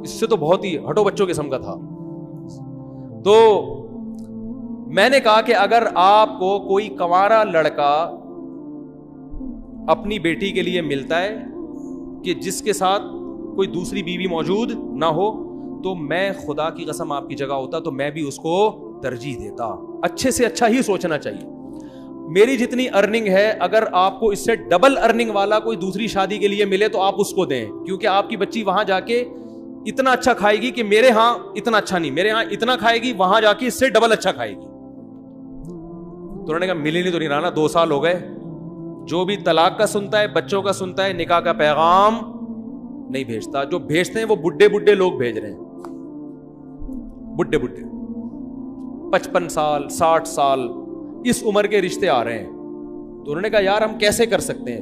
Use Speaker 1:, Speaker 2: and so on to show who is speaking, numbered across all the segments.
Speaker 1: اس سے تو بہت ہی ہٹو بچوں قسم کا تھا. تو میں نے کہا کہ اگر آپ کو کوئی کنوارا لڑکا اپنی بیٹی کے لیے ملتا ہے کہ جس کے ساتھ کوئی دوسری بیوی موجود نہ ہو, تو میں خدا کی قسم آپ کی جگہ ہوتا تو میں بھی اس کو ترجیح دیتا. اچھے سے اچھا ہی سوچنا چاہیے. میری جتنی ارننگ ہے, اگر آپ کو اس سے ڈبل ارننگ والا کوئی دوسری شادی کے لیے ملے تو آپ اس کو دیں, کیونکہ آپ کی بچی وہاں جا کے اتنا اچھا کھائے گی کہ میرے ہاں اتنا اچھا نہیں, میرے ہاں اتنا کھائے گی, وہاں جا کے اس سے ڈبل اچھا کھائے گی. تو انہوں نے کہا ملی نہیں تو نہیں رہنا, 2 سال ہو گئے. جو بھی طلاق کا سنتا ہے, بچوں کا سنتا ہے, نکاح کا پیغام نہیں بھیجتا. جو بھیجتے ہیں وہ بڈھے لوگ بھیج رہے ہیں, بڈھے 55 سال 60 سال اس عمر کے رشتے آ رہے ہیں. تو انہوں نے کہا یار ہم کیسے کر سکتے ہیں,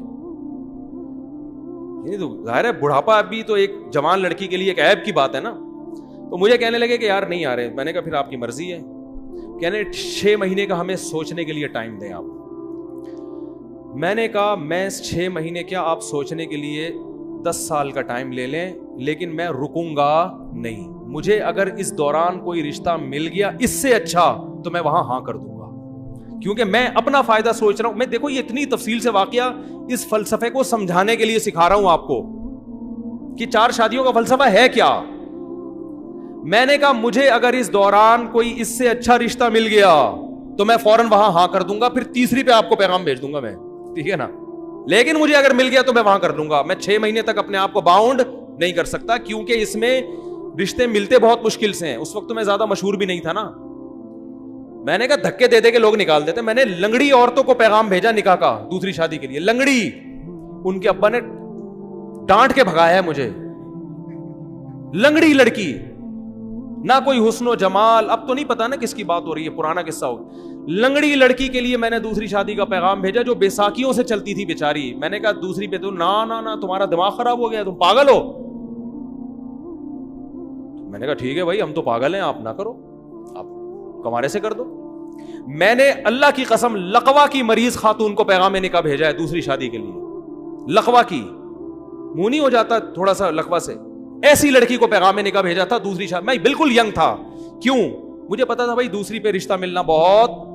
Speaker 1: تو ظاہر ہے بڑھاپا ابھی تو ایک جوان لڑکی کے لیے ایک عیب کی بات ہے نا. تو مجھے کہنے لگے کہ یار نہیں آ رہے. میں نے کہا پھر آپ کی مرضی ہے. کہنے 6 مہینے کا ہمیں سوچنے کے لیے ٹائم دیں آپ. میں نے کہا میں 6 مہینے کیا, آپ سوچنے کے لیے 10 سال کا ٹائم لے لیں, لیکن میں رکوں گا نہیں. مجھے اگر اس دوران کوئی رشتہ مل گیا اس سے اچھا تو میں وہاں ہاں کر دوں گا, کیونکہ میں اپنا فائدہ سوچ رہا ہوں. میں دیکھو یہ اتنی تفصیل سے واقعہ اس فلسفے کو سمجھانے کے لیے سکھا رہا ہوں آپ کو کہ 4 شادیوں کا فلسفہ ہے کیا. میں نے کہا مجھے اگر اس دوران کوئی اس سے اچھا رشتہ مل گیا تو میں فوراً وہاں ہاں کر دوں گا, پھر تیسری پہ آپ کو پیغام بھیج دوں گا میں, ٹھیک ہے نا. لیکن مجھے اگر مل گیا تو میں وہاں کر دوں گا. میں 6 مہینے تک اپنے آپ کو باؤنڈ نہیں کر سکتا, کیونکہ اس میں رشتے ملتے بہت مشکل سے ہیں. اس وقت تو میں زیادہ مشہور بھی نہیں تھا نا. میں نے کہا دھکے دے دے کے لوگ نکال دیتے. میں نے لنگڑی عورتوں کو پیغام بھیجا نکاح کا دوسری شادی کے لیے, لنگڑی. ان کے ابا نے ڈانٹ کے بھگایا ہے مجھے. لنگڑی لڑکی, نہ کوئی حسن و جمال, اب تو نہیں پتا نا کس کی بات ہو رہی ہے, پرانا قصہ ہو. لنگڑی لڑکی کے لیے میں نے دوسری شادی کا پیغام بھیجا جو بیساکھیوں سے چلتی تھی بیچاری. میں نے کہا دوسری پہ تو نا تمہارا دماغ خراب ہو گیا, تم پاگل ہو. میں نے کہا ٹھیک ہے بھائی ہم تو پاگل ہیں, آپ نہ کرو, آپ کمارے سے کر دو. میں نے اللہ کی قسم لقوا کی مریض خاتون کو پیغام نکاح بھیجا ہے دوسری شادی کے لیے. لقوا کی, منہ نہیں ہو جاتا تھوڑا سا لقوا سے, ایسی لڑکی کو پیغام نکاح بھیجا تھا دوسری شادی. میں بالکل ینگ تھا, کیوں, مجھے پتا تھا بھائی دوسری پہ رشتہ ملنا بہت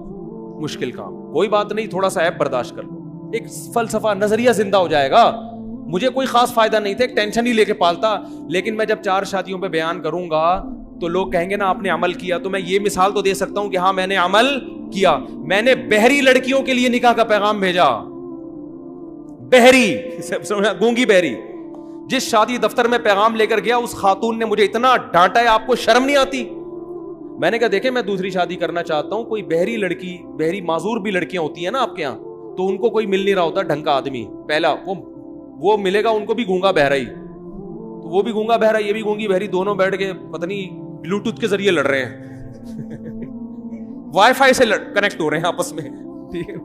Speaker 1: مشکل کام. کوئی بات نہیں, تھوڑا سا ایپ برداشت کر لو, ایک فلسفہ نظریہ زندہ ہو جائے گا. مجھے کوئی خاص فائدہ نہیں تھا, ایک ٹینشن ہی لے کے پالتا. لیکن میں جب 4 شادیوں پہ بیان کروں گا تو لوگ کہیں گے نا آپ نے عمل کیا. تو میں یہ مثال تو دے سکتا ہوں کہ ہاں میں نے عمل کیا. میں نے بہری لڑکیوں کے لیے نکاح کا پیغام بھیجا. بہری, گونگی بہری. جس شادی دفتر میں پیغام لے کر گیا اس خاتون نے مجھے اتنا ڈانٹا ہے, آپ کو شرم نہیں آتی. میں نے کہا دیکھیں میں دوسری شادی کرنا چاہتا ہوں, کوئی بہری لڑکی, بہری معذور بھی لڑکیاں ہوتی ہیں نا آپ کے یہاں, تو ان کو کوئی مل نہیں رہا ہوتا ڈھنگ کا آدمی. پہلا وہ ملے گا ان کو بھی گونگا بہرا ہی, تو وہ بھی گونگا بہرا, یہ بھی گونگی بہری, دونوں بیٹھ کے پتہ نہیں بلوٹوتھ کے ذریعے لڑ رہے ہیں, وائی فائی سے کنیکٹ ہو رہے ہیں آپس میں, ٹھیک ہے.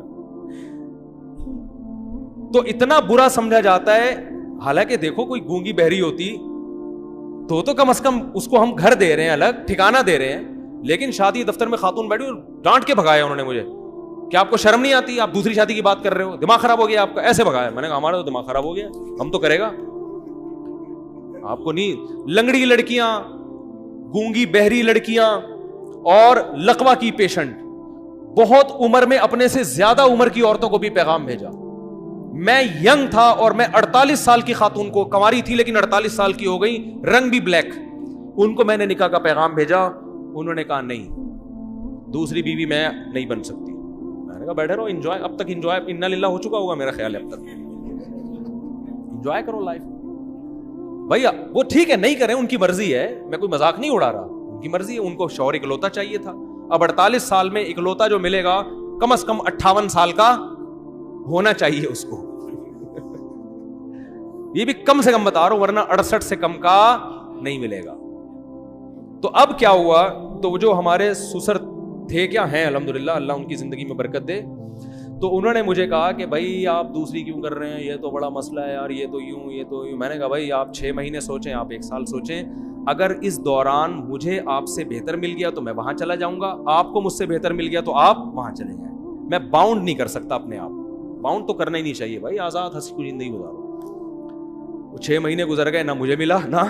Speaker 1: تو اتنا برا سمجھا جاتا ہے. حالانکہ دیکھو کوئی گونگی بہری ہوتی تو کم از کم اس کو ہم گھر دے رہے ہیں, الگ ٹھکانہ دے رہے ہیں. لیکن شادی دفتر میں خاتون بیٹھی اور ڈانٹ کے بھگایا انہوں نے مجھے کہ آپ کو شرم نہیں آتی, آپ دوسری شادی کی بات کر رہے ہو, دماغ خراب ہو گیا آپ کا, ایسے بھگایا. میں نے کہا ہمارا تو دماغ خراب ہو گیا, ہم تو کرے گا, آپ کو نہیں. لنگڑی لڑکیاں, گونگی بہری لڑکیاں اور لقوا کی پیشنٹ, بہت عمر میں اپنے سے زیادہ عمر کی عورتوں کو بھی پیغام بھیجا. میں ینگ تھا اور میں 48 سال کی خاتون کو, کنواری تھی لیکن 48 سال کی ہو گئی, رنگ بھی بلیک, ان کو میں نے نکاح کا پیغام بھیجا. انہوں نے کہا نہیں, دوسری بیوی میں نہیں بن سکتی. میں نے کہا بیٹھے رہو, انجوائے, اب تک انجوائے انا للہ ہو چکا ہوگا میرا خیال ہے, اب تک انجوائے کرو لائف. بھیا وہ ٹھیک ہے نہیں کریں, ان کی مرضی ہے, میں کوئی مذاق نہیں اڑا رہا, ان کی مرضی ہے. ان کو شوہر اکلوتا چاہیے تھا. اب 48 سال میں اکلوتا جو ملے گا کم از کم 58 سال کا ہونا چاہیے اس کو. یہ بھی کم سے کم بتا رہا ہوں, ورنہ 68 سے کم کا نہیں ملے گا. تو اب کیا ہوا, تو جو ہمارے سسر تھے, کیا ہیں الحمدللہ, اللہ ان کی زندگی میں برکت دے, تو انہوں نے مجھے کہا کہ بھائی آپ دوسری کیوں کر رہے ہیں, یہ تو بڑا مسئلہ ہے یار, یہ تو یوں, یہ تو یوں. میں نے کہا بھائی آپ 6 مہینے سوچیں, آپ 1 سال سوچیں, اگر اس دوران مجھے آپ سے بہتر مل گیا تو میں وہاں چلا جاؤں گا, آپ کو مجھ سے بہتر مل گیا تو آپ وہاں چلے جائیں. میں باؤنڈ نہیں کر سکتا اپنے آپ, باؤنڈ تو کرنا ہی نہیں چاہیے بھائی, آزاد ہنسی خوشی زندگی گزارو. 6 مہینے گزر گئے, نہ مجھے ملا نہ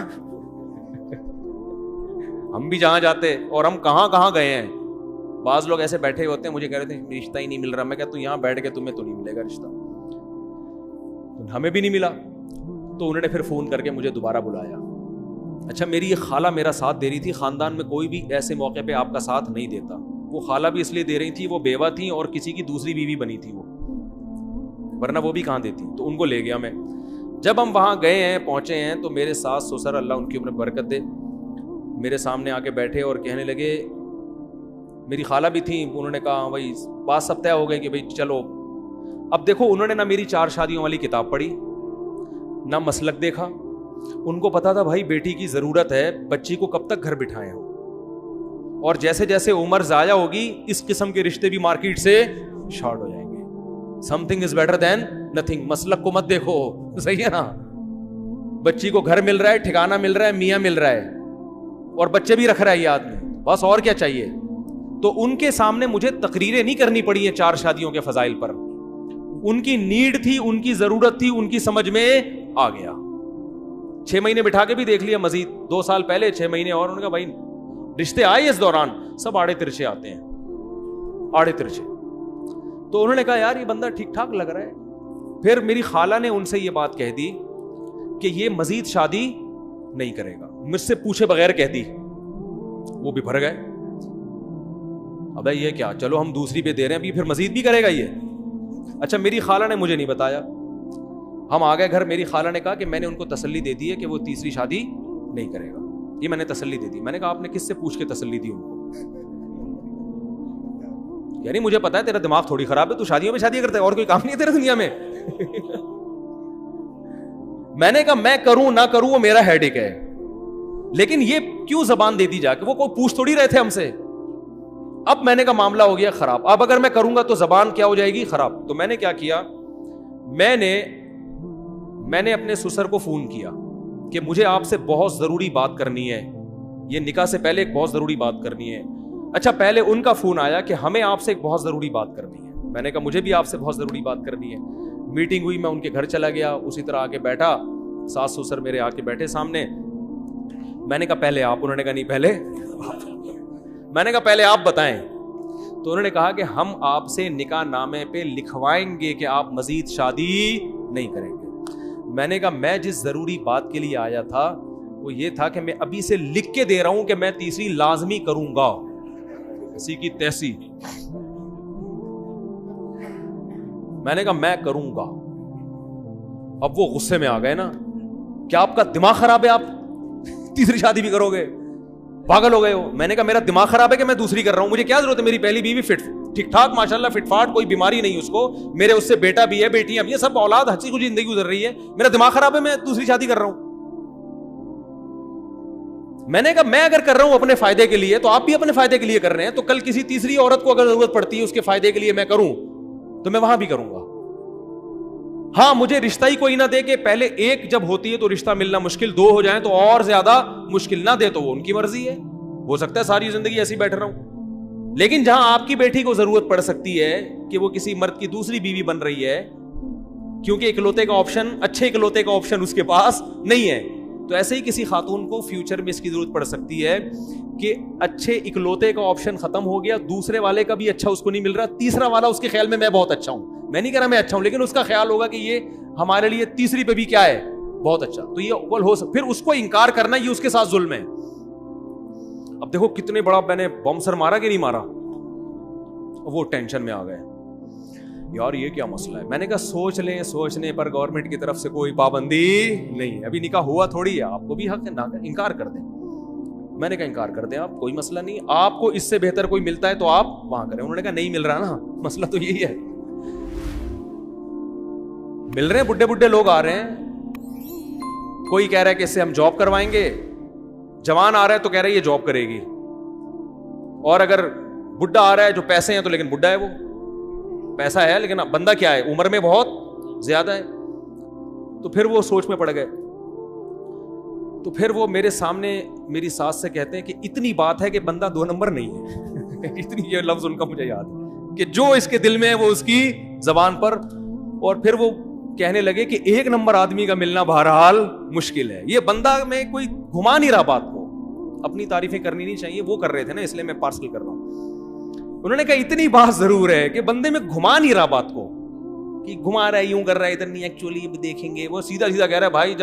Speaker 1: ہم بھی جہاں جاتے اور ہم کہاں کہاں گئے ہیں. بعض لوگ ایسے بیٹھے ہوتے ہیں, مجھے کہہ رہے تھے رشتہ ہی نہیں مل رہا. میں کہتا ہوں یہاں بیٹھ کے تمہیں تو نہیں ملے گا رشتہ, ہمیں بھی نہیں ملا. تو انہوں نے پھر فون کر کے مجھے دوبارہ بلایا. اچھا میری یہ خالہ میرا ساتھ دے رہی تھی, خاندان میں کوئی بھی ایسے موقع پہ آپ کا ساتھ نہیں دیتا. وہ خالہ بھی اس لیے دے رہی تھی, وہ بیوہ تھی اور کسی کی دوسری بیوی بنی تھی وہ, ورنہ وہ بھی کہاں دیتی. تو ان کو لے گیا میں. جب ہم وہاں گئے ہیں, پہنچے ہیں, تو میرے ساس سسر, اللہ ان کی عمر برکت دے, میرے سامنے آ کے بیٹھے اور کہنے لگے, میری خالہ بھی تھیں, انہوں نے کہا بھائی بات سب طے ہو گئے کہ بھائی چلو. اب دیکھو انہوں نے نہ میری 4 شادیوں والی کتاب پڑھی, نہ مسلک دیکھا. ان کو پتا تھا بھائی بیٹی کی ضرورت ہے, بچی کو کب تک گھر بٹھائے ہو, اور جیسے جیسے عمر ضائع ہوگی اس قسم کے رشتے بھی مارکیٹ سے شارٹ ہو جائیں گے. Something is better than nothing. مسلک کو مت دیکھو, صحیح ہے نا. بچی کو گھر مل رہا ہے, ٹھکانہ مل رہا ہے, میاں مل رہا ہے, اور بچے بھی رکھ رہا ہے یہ آدمی, بس اور کیا چاہیے. تو ان کے سامنے مجھے تقریریں نہیں کرنی پڑی ہیں 4 شادیوں کے فضائل پر. ان کی نیڈ تھی, ان کی ضرورت تھی, ان کی سمجھ میں آ گیا. 6 مہینے بٹھا کے بھی دیکھ لیا مزید, 2 سال پہلے 6 مہینے اور. انہوں نے کہا بھائی رشتے آئے اس دوران, سب آڑے ترچے آتے ہیں, آڑے ترچے. تو انہوں نے کہا یار یہ بندہ ٹھیک ٹھاک لگ رہا ہے. پھر میری خالہ نے ان سے یہ بات کہہ دی کہ یہ مزید شادی نہیں کرے گا, مجھ سے پوچھے بغیر کہہ دی. وہ بھی بھر گئے, ابے یہ کیا, چلو ہم دوسری پہ دے رہے ہیں, ابھی پھر مزید بھی کرے گا یہ. اچھا میری خالہ نے مجھے نہیں بتایا. ہم آ گئے گھر, میری خالہ نے کہا کہ میں نے ان کو تسلی دے دی ہے کہ وہ تیسری شادی نہیں کرے گا. یہ میں نے تسلی دے دی. میں نے کہا آپ نے کس سے پوچھ کے تسلی دی ان کو؟ یعنی مجھے پتا ہے تیرا دماغ تھوڑی خراب ہے, تو شادیوں میں شادی کرتا ہے, اور کوئی کام نہیں ہے تیرے دنیا میں. میں نے کہا میں کروں نہ کروں وہ میرا ہیڈ ایک ہے, لیکن یہ کیوں زبان دے دی جا کے, وہ کوئی پوچھ تھوڑی رہے تھے ہم سے. اب میں نے کہا معاملہ ہو گیا خراب, اب اگر میں کروں گا تو زبان کیا ہو جائے گی خراب. تو میں نے کیا کیا, میں نے اپنے سسر کو فون کیا کہ مجھے آپ سے بہت ضروری بات کرنی ہے, یہ نکاح سے پہلے ایک بہت ضروری بات کرنی ہے. اچھا پہلے ان کا فون آیا کہ ہمیں آپ سے ایک بہت ضروری بات کرنی ہے. میں نے کہا مجھے بھی آپ سے بہت ضروری بات کرنی ہے. میٹنگ ہوئی, میں ان کے گھر چلا گیا, اسی طرح آ کے بیٹھا, ساس سسر میرے آ کے بیٹھے سامنے. میں نے کہا پہلے آپ, انہوں نے کہا نہیں پہلے میں نے کہا پہلے آپ بتائیں. تو انہوں نے کہا کہ ہم آپ سے نکاح نامے پہ لکھوائیں گے کہ آپ مزید شادی نہیں کریں گے. میں نے کہا میں جس ضروری بات کے لیے آیا تھا وہ یہ تھا کہ میں ابھی سے لکھ کے دے رہا ہوں کہ میں تیسری لازمی کروں گا, کسی کی تیسی. میں نے کہا میں کروں گا. اب وہ غصے میں آ گئے نا, کیا آپ کا دماغ خراب ہے, آپ تیسری شادی بھی کرو گے, پاگل ہو گئے ہو. میں نے کہا میرا دماغ خراب ہے کہ میں دوسری کر رہا ہوں, مجھے کیا ضرورت ہے, میری پہلی بیوی فٹ ٹھیک ٹھاک ماشاءاللہ فٹ فاٹ, کوئی بیماری نہیں اس کو, میرے اس سے بیٹا بھی ہے, بیٹیاں بھی ہیں, سب اولاد ہنسی خوشی زندگی گزر رہی ہے. میرا دماغ خراب ہے, میں دوسری شادی کر رہا ہوں. میں نے کہا میں اگر کر رہا ہوں اپنے فائدے کے لیے تو آپ بھی اپنے فائدے کے لیے کر رہے ہیں, تو کل کسی تیسری عورت کو اگر ضرورت پڑتی ہے اس کے فائدے کے لیے میں کروں تو میں وہاں بھی کروں گا. ہاں مجھے رشتہ ہی کوئی نہ دے کہ پہلے ایک جب ہوتی ہے تو رشتہ ملنا مشکل, 2 ہو جائیں تو اور زیادہ مشکل, نہ دے تو وہ ان کی مرضی ہے, ہو سکتا ہے ساری زندگی ایسی بیٹھ رہا ہوں. لیکن جہاں آپ کی بیٹی کو ضرورت پڑ سکتی ہے کہ وہ کسی مرد کی دوسری بیوی بن رہی ہے, کیونکہ اکلوتے کا آپشن, اچھے اکلوتے کا آپشن اس کے پاس نہیں ہے, تو ایسے ہی کسی خاتون کو فیوچر میں اس کی ضرورت پڑ سکتی ہے کہ اچھے اکلوتے کا آپشن ختم ہو گیا, دوسرے والے کا بھی اچھا اس کو نہیں مل رہا, تیسرا والا اس کے خیال میں میں بہت اچھا ہوں, میں نہیں کہہ رہا میں اچھا ہوں, لیکن اس کا خیال ہوگا کہ یہ ہمارے لیے تیسری پہ بھی کیا ہے, بہت اچھا. تو یہ اول ہو سکتا, پھر اس کو انکار کرنا یہ اس کے ساتھ ظلم ہے. اب دیکھو کتنے بڑا میں نے بم سر مارا کہ نہیں مارا, وہ ٹینشن میں آ گئے یار یہ کیا مسئلہ ہے. میں نے کہا سوچ لیں, سوچنے پر گورنمنٹ کی طرف سے کوئی پابندی نہیں ہے, ابھی نکاح ہوا تھوڑی ہے, آپ کو بھی حق ہے نہ انکار کر دیں. میں نے کہا انکار کر دیں آپ, کوئی مسئلہ نہیں, آپ کو اس سے بہتر کوئی ملتا ہے تو آپ وہاں کریں. انہوں نے کہا نہیں مل رہا نا, مسئلہ تو یہی ہے, مل رہے ہیں بڈھے بڈھے لوگ آ رہے ہیں, کوئی کہہ رہا ہے کہ اس سے ہم جاب کروائیں گے, جوان آ رہا ہے تو کہہ رہا ہے یہ جاب کرے گی, اور اگر بڈھا آ رہا ہے جو پیسے ہیں تو لیکن بڈھا ہے, وہ پیسہ ہے لیکن بندہ کیا ہے, عمر میں بہت زیادہ ہے. تو پھر وہ سوچ میں پڑ گئے. تو پھر وہ میرے سامنے میری ساس سے کہتے ہیں کہ اتنی بات ہے کہ بندہ 2 نمبر نہیں ہے. اتنی, یہ لفظ ان کا مجھے یاد ہے کہ جو اس کے دل میں ہے وہ اس کی زبان پر. اور پھر وہ کہنے لگے کہ 1 نمبر آدمی کا ملنا بہرحال مشکل ہے, یہ بندہ میں کوئی گھما نہیں رہا بات کو, اپنی تعریفیں کرنی نہیں چاہیے, وہ کر رہے تھے نا, اس لیے میں پارسل کر رہا ہوں. انہوں نے کہا اتنی بات ضرور ہے کہ بندے میں گھما نہیں رہا بات کو, کہ گھما رہا ہے, یوں کر رہا ہے, ادھر نہیں, ایکچولی دیکھیں گے. وہ سیدھا سیدھا کہہ رہا ہے بھائی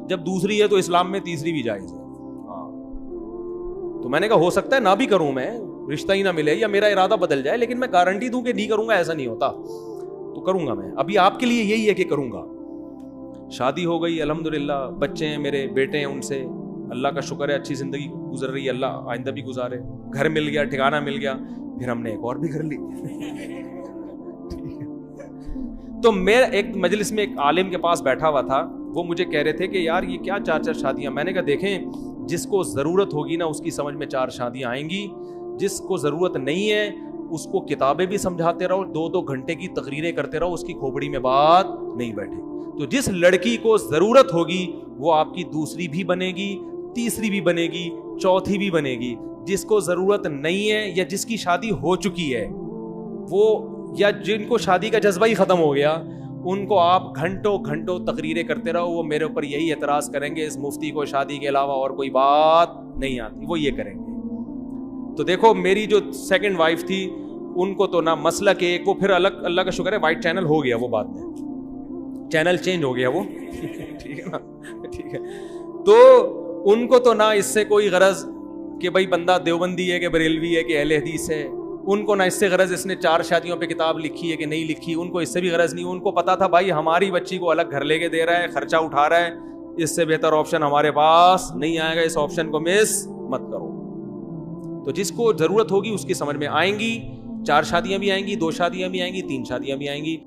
Speaker 1: جب دوسری ہے تو اسلام میں تیسری بھی جائز ہے. تو میں نے کہا ہو سکتا ہے نہ بھی کروں, میں رشتہ ہی نہ ملے یا میرا ارادہ بدل جائے, لیکن میں گارنٹی دوں کہ نہیں کروں گا ایسا نہیں ہوتا, تو کروں گا میں. ابھی آپ کے لیے یہی ہے کہ کروں گا. شادی ہو گئی الحمدللہ, بچے ہیں میرے, بیٹے ہیں, ان سے اللہ کا شکر ہے اچھی زندگی گزر رہی ہے, اللہ آئندہ بھی گزارے. گھر مل گیا, ٹھکانہ مل گیا, پھر ہم نے ایک اور بھی گھر لی. تو میں ایک مجلس میں ایک عالم کے پاس بیٹھا ہوا تھا, وہ مجھے کہہ رہے تھے کہ یار یہ کیا 4 شادیاں. میں نے کہا دیکھیں, جس کو ضرورت ہوگی نا اس کی سمجھ میں 4 شادیاں آئیں گی, جس کو ضرورت نہیں ہے اس کو کتابیں بھی سمجھاتے رہو, 2 گھنٹے کی تقریریں کرتے رہو, اس کی کھوپڑی میں بات نہیں بیٹھے. تو جس لڑکی کو ضرورت ہوگی وہ آپ کی دوسری بھی بنے گی, تیسری بھی بنے گی, چوتھی بھی بنے گی. جس کو ضرورت نہیں ہے یا جس کی شادی ہو چکی ہے وہ, یا جن کو شادی کا جذبہ ہی ختم ہو گیا, ان کو آپ گھنٹوں تقریریں کرتے رہو, وہ میرے اوپر یہی اعتراض کریں گے اس مفتی کو شادی کے علاوہ اور کوئی بات نہیں آتی, وہ یہ کریں گے. تو دیکھو میری جو سیکنڈ وائف تھی ان کو تو نہ مسلک ایک, وہ پھر الگ, اللہ کا شکر ہے وائٹ چینل ہو گیا, وہ بعد میں چینل چینج ہو گیا وہ, ٹھیک ہے نا, ٹھیک ہے. تو ان کو تو نہ اس سے کوئی غرض کہ بھائی بندہ دیوبندی ہے کہ بریلوی ہے کہ اہل حدیث ہے, ان کو نہ اس سے غرض اس نے 4 شادیوں پہ کتاب لکھی ہے کہ نہیں لکھی, ان کو اس سے بھی غرض نہیں. ان کو پتا تھا بھائی ہماری بچی کو الگ گھر لے کے دے رہا ہے, خرچہ اٹھا رہا ہے, اس سے بہتر آپشن ہمارے پاس نہیں آئے گا, اس آپشن کو مس مت کرو. تو جس کو ضرورت ہوگی اس کی سمجھ میں آئیں گی, 4 شادیاں بھی آئیں گی, 2 شادیاں بھی آئیں گی, 3 شادیاں بھی آئیں گی.